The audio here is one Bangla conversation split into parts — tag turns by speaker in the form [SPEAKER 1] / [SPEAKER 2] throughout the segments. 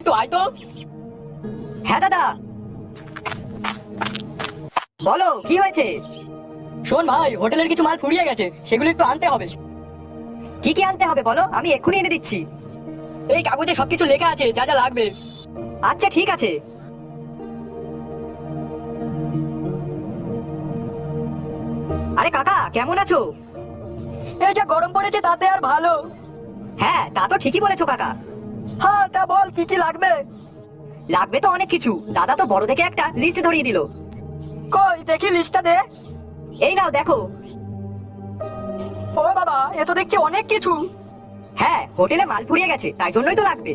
[SPEAKER 1] একটু আয় তো।
[SPEAKER 2] হ্যাঁ দাদা, বলো কি হয়েছে?
[SPEAKER 1] শোন ভাই, হোটেলের কিছু মাল ফুরিয়ে গেছে, সেগুলো একটু আনতে হবে।
[SPEAKER 2] কি কি আনতে হবে বলো, আমি এক্ষুনি এনে দিচ্ছি।
[SPEAKER 1] এই কাগজে সবকিছু লেখা আছে যা যা লাগবে।
[SPEAKER 2] আচ্ছা ঠিক আছে। আরে কাকা, কেমন আছো?
[SPEAKER 1] এই যা গরম পড়েছে তাতে আর ভালো।
[SPEAKER 2] হ্যাঁ তা তো ঠিকই বলেছো কাকা।
[SPEAKER 1] হ্যাঁ, তা বল কি কি লাগবে।
[SPEAKER 2] লাগবে তো অনেক কিছু, দাদা তো বড় দেখে একটা লিস্ট ধরিয়ে দিল।
[SPEAKER 1] কই দেখি লিস্টটা দে।
[SPEAKER 2] এই নাও দেখো।
[SPEAKER 1] ও বাবা, এ তো দেখছি অনেক কিছু।
[SPEAKER 2] হ্যাঁ, হোটেলে মাল ফুরিয়ে গেছে, তাই জন্যই তো লাগবে।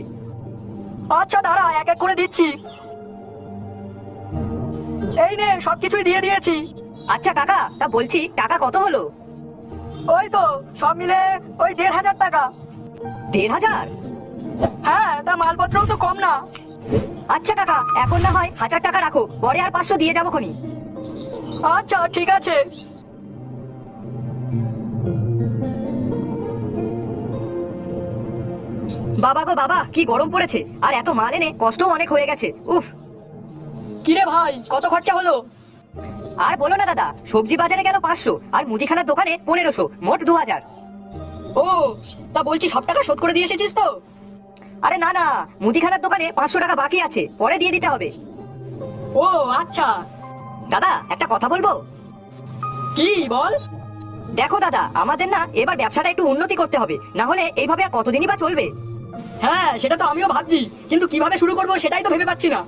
[SPEAKER 1] আচ্ছা দাঁড়া, এক এক করে দিচ্ছি। এই নে, সবকিছুই দিয়ে দিয়েছি।
[SPEAKER 2] আচ্ছা কাকা, তা বলছি টাকা কত হলো?
[SPEAKER 1] ওই তো সব মিলে ওই 1,500 টাকা।
[SPEAKER 2] 1,500?
[SPEAKER 1] হ্যাঁ, তা মালপত্রও তো কম না।
[SPEAKER 2] আচ্ছা কাকা, এখন না হয় 1,000 টাকা রাখো, পরে আর 500 দিয়ে যাবো খনি।
[SPEAKER 1] আচ্ছা ঠিক আছে।
[SPEAKER 2] বাবা গো বাবা, কি গরম পড়েছে, আর এত মাল এনে কষ্টও অনেক হয়ে গেছে। উফ।
[SPEAKER 1] কিরে ভাই, কত খরচা হলো?
[SPEAKER 2] আর বলো না দাদা, সবজি বাজারে গেল 500, আর মুদিখানার দোকানে 1500, মোট 2,000।
[SPEAKER 1] ও, তা বলছি সব টাকা শোধ করে দিয়ে এসেছিস তো?
[SPEAKER 2] আরে না না, মুদিখানার দোকানে 500 টাকা বাকি আছে, পরে দিয়ে দিতে হবে।
[SPEAKER 1] ও আচ্ছা।
[SPEAKER 2] দাদা একটা কথা বলবো?
[SPEAKER 1] কি বল।
[SPEAKER 2] দেখো দাদা, আমাদের না এবার ব্যবসাটা একটু উন্নতি করতে হবে, না হলে এইভাবে আর কতদিনই বা চলবে।
[SPEAKER 1] হ্যাঁ সেটা তো আমিও ভাবছি, কিন্তু কিভাবে শুরু করব সেটাই তো ভেবে পাচ্ছি না।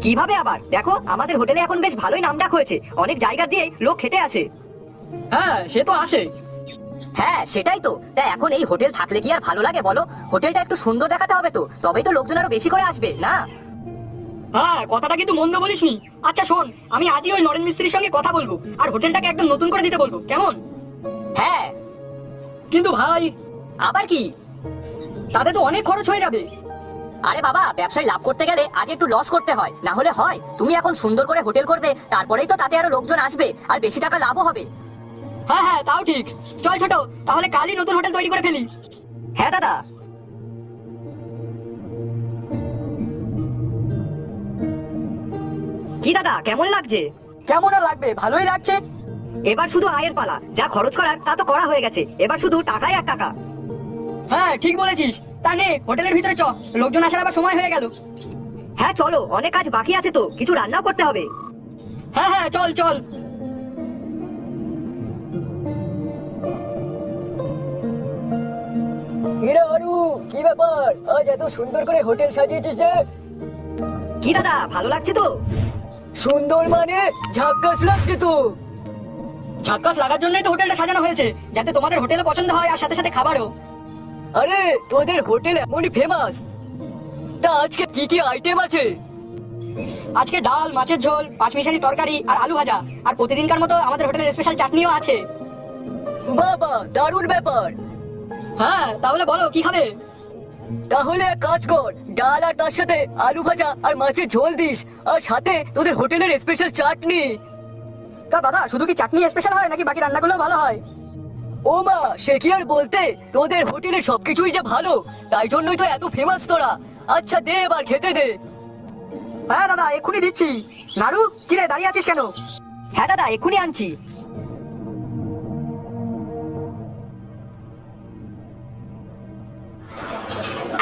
[SPEAKER 2] কিভাবে আবার? দেখো আমাদের হোটেলে এখন বেশ ভালোই নামডাক হয়েছে, অনেক জায়গা দিয়ে লোক খেতে আসে।
[SPEAKER 1] হ্যাঁ সে তো আসে।
[SPEAKER 3] হ্যাঁ সেটাই তো। তাই এখন এই হোটেল থাকলে কি আর ভালো লাগে বলো? হোটেলটা একটু সুন্দর দেখাতে হবে তো, তবেই তো লোকজন আরো বেশি করে আসবে না?
[SPEAKER 1] হ্যাঁ, কথাটা কিন্তু মন্দ বলিসনি। আচ্ছা শোন, আমি আজই ওই নরেন মিস্ত্রির সঙ্গে কথা বলবো, আর হোটেলটাকে একদম নতুন করে দিতে বলবো, কেমন?
[SPEAKER 3] হ্যাঁ।
[SPEAKER 1] কিন্তু ভাই,
[SPEAKER 3] আবার কি?
[SPEAKER 1] তাতে তো অনেক খরচ হয়ে যাবে।
[SPEAKER 3] আরে বাবা, ব্যবসায় লাভ করতে গেলে আগে একটু লস করতে হয়, না হলে হয়? তুমি এখন সুন্দর করে হোটেল করবে, তারপরেই তো তাতে আরো লোকজন আসবে, আর বেশি টাকা লাভও হবে।
[SPEAKER 1] হ্যাঁ হ্যাঁ, তাও ঠিক। চল ছোট, তাহলে কালই নতুন হোটেল তৈরি করে ফেলি।
[SPEAKER 2] হ্যাঁ দাদা। কি দাদা, কেমন লাগছে?
[SPEAKER 1] কেমন আর লাগবে, ভালোই লাগছে।
[SPEAKER 2] এবার শুধু আয়ের পালা, যা খরচ করার তা তো করা হয়ে গেছে, এবার শুধু টাকায় আর টাকা।
[SPEAKER 1] হ্যাঁ ঠিক বলেছিস। তা নে, হোটেলের ভিতরে চ, লোকজন আসার আবার সময় হয়ে গেল।
[SPEAKER 2] হ্যাঁ চলো, অনেক কাজ বাকি আছে তো, কিছু রান্নাও করতে হবে।
[SPEAKER 1] হ্যাঁ হ্যাঁ, চল চল।
[SPEAKER 3] কি ব্যাপার, আজ এত সুন্দর করে হোটেল সাজিয়েছিস যে?
[SPEAKER 2] কি দাদা, ভালো লাগছে তো?
[SPEAKER 3] সুন্দর মানে ঝাক্কাস লাগছে তো।
[SPEAKER 1] ঝাক্কাস লাগার জন্যই তো হোটেলটা সাজানো হয়েছে, যাতে তোমাদের হোটেলে পছন্দ হয় আর সাথে সাথে খাবারও।
[SPEAKER 3] আরে তোদের হোটেল এমনই ফেমাস, তা আজকে কি কি আইটেম আছে?
[SPEAKER 1] আজকে ডাল, মাছের ঝোল, পাঁচমিশালি তরকারি আর আলু ভাজা, আর প্রতিদিনকার মতো আমাদের হোটেলের স্পেশাল চাটনিও আছে।
[SPEAKER 3] বাবা, দারুণ ব্যাপার।
[SPEAKER 1] হ্যাঁ, তাহলে বলো কি খাবে?
[SPEAKER 3] তাহলে এক কাজ কর, ডাল আর তার সাথে আলু ভাজা আর মাছের ঝোল দিস, আর সাথে তোদের হোটেলের স্পেশাল চাটনি।
[SPEAKER 1] তা দাদা, শুধু কি চাটনি স্পেশাল হয় নাকি বাকি রান্নাগুলো ভালো হয়?
[SPEAKER 3] ও মা, সে কি আর বলতে, তোদের হোটেলে সবকিছুই যে ভালো, তাই জন্যই তো এত ফেমাস তোরা। আচ্ছা দে, এবার খেতে দে।
[SPEAKER 1] হ্যাঁ দাদা, এক্ষুনি দিচ্ছি। নাড়ু, কিরে দাঁড়িয়ে আছিস কেন?
[SPEAKER 2] হ্যাঁ দাদা, এক্ষুনি আনছি।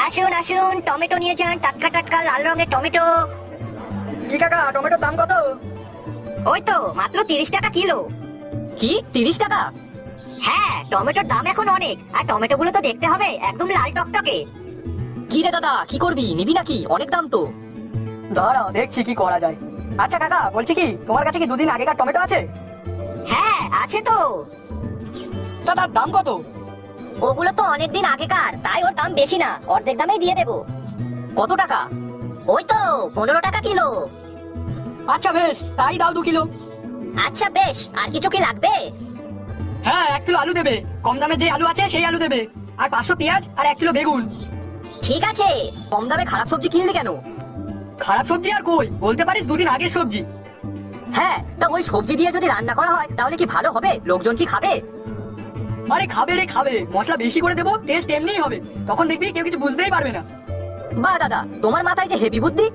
[SPEAKER 2] আসুন আসুন, টমেটো নিয়ে যান, টাটকা টাটকা লাল রঙের টমেটো।
[SPEAKER 1] কি কাকা, টমেটোর দাম কত?
[SPEAKER 2] ওই তো মাত্র 30 টাকা কিলো।
[SPEAKER 3] কি 30 টাকা?
[SPEAKER 2] হ্যাঁ, টমেটোর দাম এখন অনেক, আর টমেটো গুলো তো দেখতে হবে একদম লাল টকটকে।
[SPEAKER 3] কি রে দাদা, কি করবি, নিবি নাকি? অনেক দাম তো।
[SPEAKER 1] দাঁড়াও দেখছি কি করা যায়। আচ্ছা কাকা, বলছি কি, তোমার কাছে কি দুদিন আগেকার টমেটো আছে?
[SPEAKER 2] হ্যাঁ আছে তো।
[SPEAKER 1] তা তার দাম কত?
[SPEAKER 2] ওগুলো তো অনেকদিন আগেকার, তাই ওর দাম বেশি না, অর্ধেক দামেই দিয়ে দেবো।
[SPEAKER 3] কত টাকা?
[SPEAKER 2] ওই তো 15 টাকা কিলো।
[SPEAKER 1] আচ্ছা বেশ, তাই দাও 2 কিলো।
[SPEAKER 2] আচ্ছা বেশ, আর কিছু কি লাগবে?
[SPEAKER 1] হ্যাঁ, 1 কিলো আলু দেবে, কম দামে যে আলু আছে সেই আলু দেবে, আর 500 পেঁয়াজ আর 1 কিলো বেগুন।
[SPEAKER 2] ঠিক আছে।
[SPEAKER 3] কম দামে খারাপ সবজি কিনলি কেন?
[SPEAKER 1] খারাপ সবজি আর কই, বলতে পারিস দুদিন আগের সবজি।
[SPEAKER 3] হ্যাঁ, তা ওই সবজি দিয়ে যদি রান্না করা হয় তাহলে কি ভালো হবে? লোকজন কি খাবে?
[SPEAKER 1] আরে খাবে রে খাবে, মশলা বেশি করে দেবো, টেস্ট এমনিই হবে, তখন দেখবি কেউ কিছু বুঝতেই পারবে না।
[SPEAKER 3] বাহ দাদা, তোমার মাথায় যে হেভি বুদ্ধি।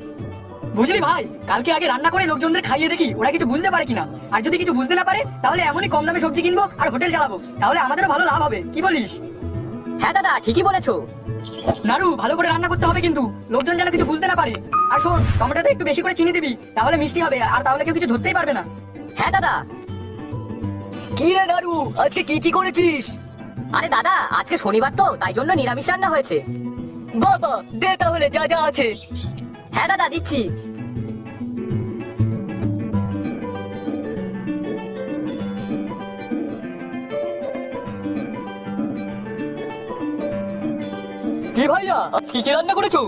[SPEAKER 1] বুঝলি ভাই, কালকে আগে রান্না করে লোকজনদের খাইয়ে দেখি ওরা কিছু বুঝতে পারে কিনা। আর যদি কিছু বুঝতে না পারে তাহলে এমনই কম দামে সবজি কিনবো আর হোটেল চালাবো, তাহলে আমাদেরও ভালো লাভ হবে, কি বলিস?
[SPEAKER 3] হ্যাঁ দাদা, ঠিকই বলেছো।
[SPEAKER 1] নাড়ু, ভালো করে রান্না করতে হবে কিন্তু, লোকজন যেন কিছু বুঝতে না পারে। আর শোন, টমেটোতে একটু বেশি করে চিনি দিবি, তাহলে মিষ্টি হবে, আর তাহলে কেউ কিছু ধরতেই পারবে না।
[SPEAKER 3] হ্যাঁ দাদা।
[SPEAKER 2] কি রে নাড়ু, আজকে কি কি করেছিস?
[SPEAKER 3] আরে দাদা, আজকে শনিবার তো, তাই জন্য নিরামিষ রান্না হয়েছে।
[SPEAKER 2] বাবা, দে তাহলে যা যা আছে।
[SPEAKER 3] হ্যাঁ দাদা, দিচ্ছি।
[SPEAKER 2] কি ভাইয়া, আজ কি কি রান্না করেছো?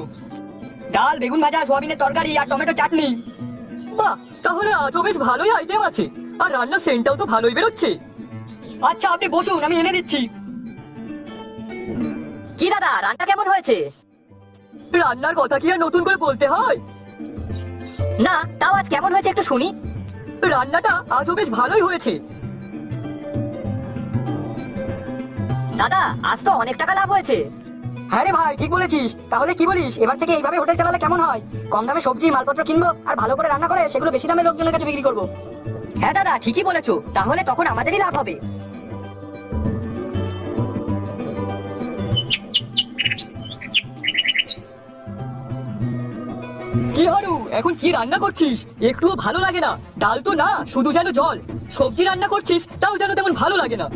[SPEAKER 1] ডাল, বেগুন ভাজা, সোয়াবিনের তরকারি আর টমেটো চাটনি।
[SPEAKER 2] বাহ, তাহলে আজও বেশ ভালোই আইটেম আছে, আর রান্নার সেন্টটাও তো ভালোই বেরোচ্ছে।
[SPEAKER 1] আচ্ছা, আপনি বসুন, আমি এনে দিচ্ছি।
[SPEAKER 3] কি দাদা, রান্না কেমন হয়েছে?
[SPEAKER 2] রান্নার কথা কি আর নতুন করে বলতে হয়?
[SPEAKER 3] না, তাও আজ কেমন হয়েছে একটু শুনি।
[SPEAKER 2] রান্নাটা আজও বেশ ভালোই হয়েছে।
[SPEAKER 3] দাদা, আজ তো অনেক টাকা লাভ হয়েছে।
[SPEAKER 1] হ্যাঁ রে ভাই, ঠিক বলেছিস। তাহলে কি বলিস, এবার থেকে এইভাবে হোটেল চালালে কেমন হয়? কম দামে সবজি মালপত্র কিনবো আর ভালো করে রান্না করে সেগুলো বেশি দামে লোকজনের কাছে বিক্রি করবো।
[SPEAKER 2] হ্যাঁ দাদা, ঠিকই বলেছো, তাহলে তখন আমাদেরই লাভ হবে। কি হারু, এখন কি রান্না করছিস? একটুও ভালো লাগে না। ডাল তো না, শুধু যেন জল। সবজি রান্না করছিস, তাও যেন তেমন ভালো লাগে না।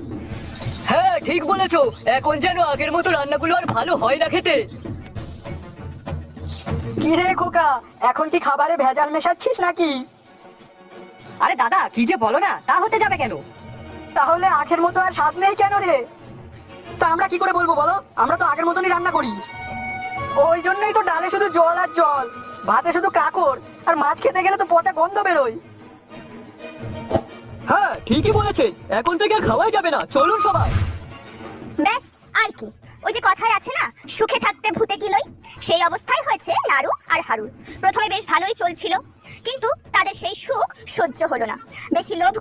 [SPEAKER 2] হ্যাঁ, ঠিক বলেছো, এখন যেন আগের মতো রান্নাগুলো আর ভালো হয় না খেতে।
[SPEAKER 1] কি রে খোকা, এখন কি খাবারে ভেজাল মেশাচ্ছিস নাকি?
[SPEAKER 2] আরে দাদা, কি যে বলো না, তা হতে যাবে কেন?
[SPEAKER 1] তাহলে আগের মতো আর স্বাদ নেই কেন রে? তা আমরা কি করে বলবো বলো, আমরা তো আগের মতনই রান্না করি। ওই জন্যই তো ডালে শুধু জল আর জল, ভাতে শুধু কাকড়, আর মাছ খেতে গেলে তো পচা গন্ধ বেরোয়।
[SPEAKER 2] হ্যাঁ, ঠিকই বলেছে, এখন থেকে আর খাওয়াই যাবে না। চলুন সবাই।
[SPEAKER 4] ব্যাস, আর কি। ওই যে কথায় আছে না, সুখে থাকতে ভূতে কি লই, সেই অবস্থায় হয়েছে নাড়ু আর হারুর। প্রথমে বেশ ভালোই চলছিল, কিন্তু তাদের সেই সুখ সহ্য হলো না। বেশি লোভ